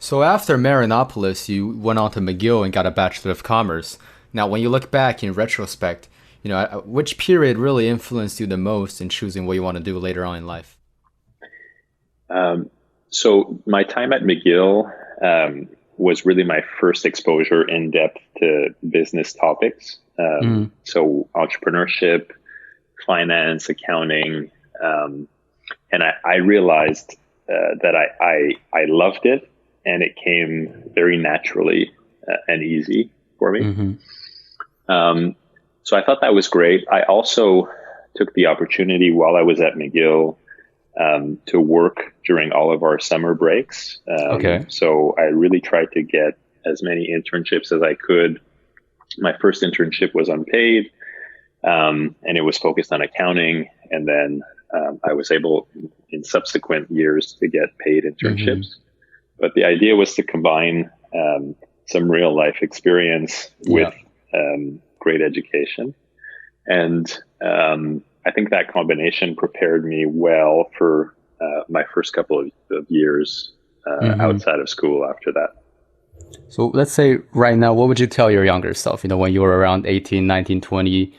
So after Marinopolis, you went on to McGill and got a Bachelor of Commerce. Now, when you look back in retrospect, which period really influenced you the most in choosing what you want to do later on in life? Um, so my time at McGill was really my first exposure in depth to business topics. Mm, So entrepreneurship, finance, accounting, um, and I realized that I loved it, and it came very naturally and easy for me. hmm Um, so I thought that was great. I also took the opportunity while I was at McGill to work during all of our summer breaks. Okay. So I really tried to get as many internships as I could. My first internship was unpaid, and it was focused on accounting. And then I was able in subsequent years to get paid hmm internships. But the idea was to combine some real life experience with Yeah. great education. And I think that combination prepared me well for my first couple of years hmm outside of school after that. So let's say right now, what would you tell your younger self, when you were around 18, 19, 20,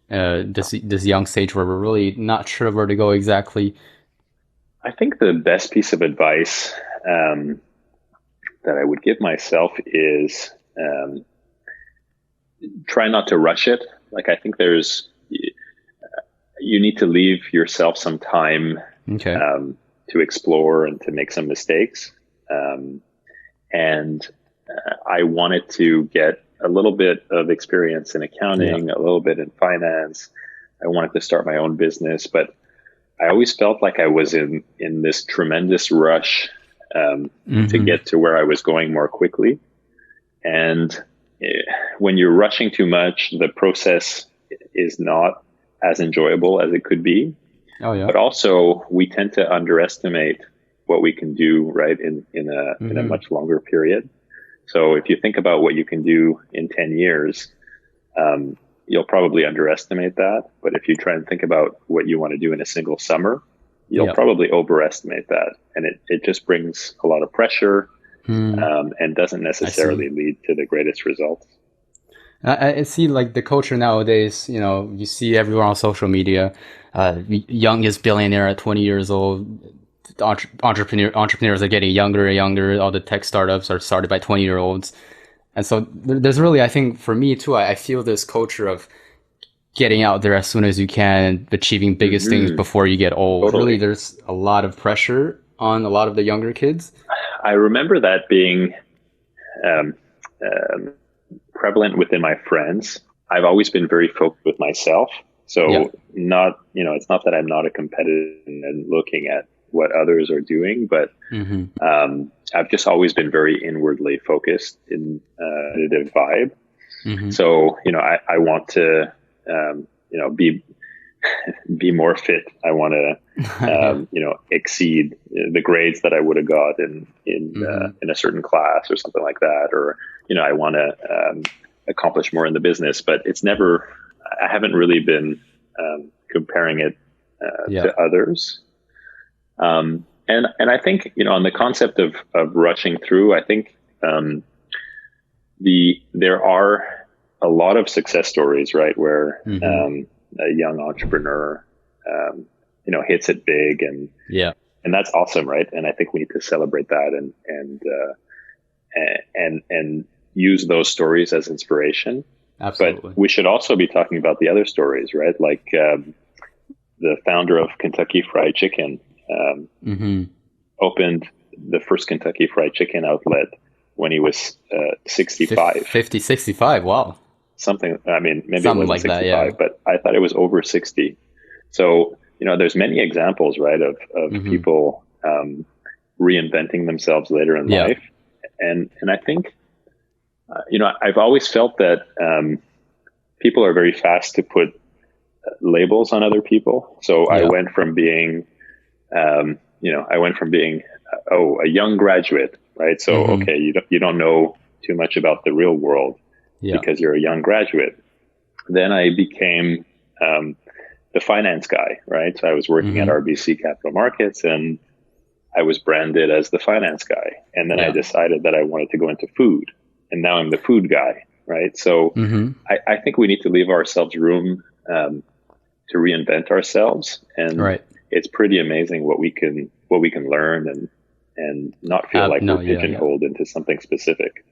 this young stage where we're really not sure where to go exactly? I think the best piece of advice um, that I would give myself is try not to rush it. Like, I think you need to leave yourself some time Okay. to explore and to make some mistakes. Um, and I wanted to get a little bit of experience in Yeah. accounting, a little bit in finance. I wanted to start my own business, but I always felt like I was in this tremendous rush to hmm get to where I was going more quickly. And when you're rushing too much, the process is not as enjoyable as it could be. Oh yeah. But also, we tend to underestimate what we can do, right, in a hmm much longer period. So if you think about what you can do in 10 years, you'll probably underestimate that. But if you try and think about what you want to do in a single summer, you'll Yeah. probably overestimate that. And it just brings a lot of pressure Hmm. and doesn't I see. necessarily lead to the greatest results. I see like the culture nowadays, you see everyone on social media, youngest billionaire at 20 years old, entrepreneurs are getting younger and younger. All the tech startups are started by 20-year-olds. And so there's really, I think for me too, I feel this culture of getting out there as soon as you can, achieving biggest things Hmm. before you get old. Really, Totally. there's a lot of pressure on a lot of the younger kids. I remember that being um, um, prevalent within my friends. I've always been very focused with myself. Yeah. So it's not that I'm not a competitor and looking at what others are doing, but hmm I've just always been very inwardly focused in competitive vibe. hmm So, I want to, be more fit. I want to, Yeah. exceed the grades that I would have got hmm in a certain class or something like that. Or, I want to accomplish more in the business, but I haven't really been comparing it Yeah. to others. And I think, on the concept of rushing through, I think there are a lot of success stories, right, where hmm a young entrepreneur, hits it big, Yeah. and that's awesome, right? And I think we need to celebrate that and use those stories as inspiration. But Absolutely. we should also be talking about the other stories, right? Like the founder of Kentucky Fried Chicken hmm opened the first Kentucky Fried Chicken outlet when he was 65. 50, 65. Wow. Something, I mean, maybe it Something wasn't like that. Yeah. 65, but I thought it was over 60. So, there's many examples, right, of hmm people reinventing themselves later in Yeah. life. And I think, I've always felt that people are very fast to put labels on other people. So Yeah. I went from being, a young graduate, right? So, hmm okay, you don't know too much about the real world Yeah. because you're a young graduate. Then I became the finance guy, right? So I was working at hmm RBC Capital Markets, and I was branded as the finance guy. And then I Yeah. decided that I wanted to go into food. And now I'm the food guy, right? So Mm-hmm. I think we need to leave ourselves room to reinvent ourselves. And Right. it's pretty amazing what we can learn and not feel like No, we're yeah, yeah. pigeonholed into something specific.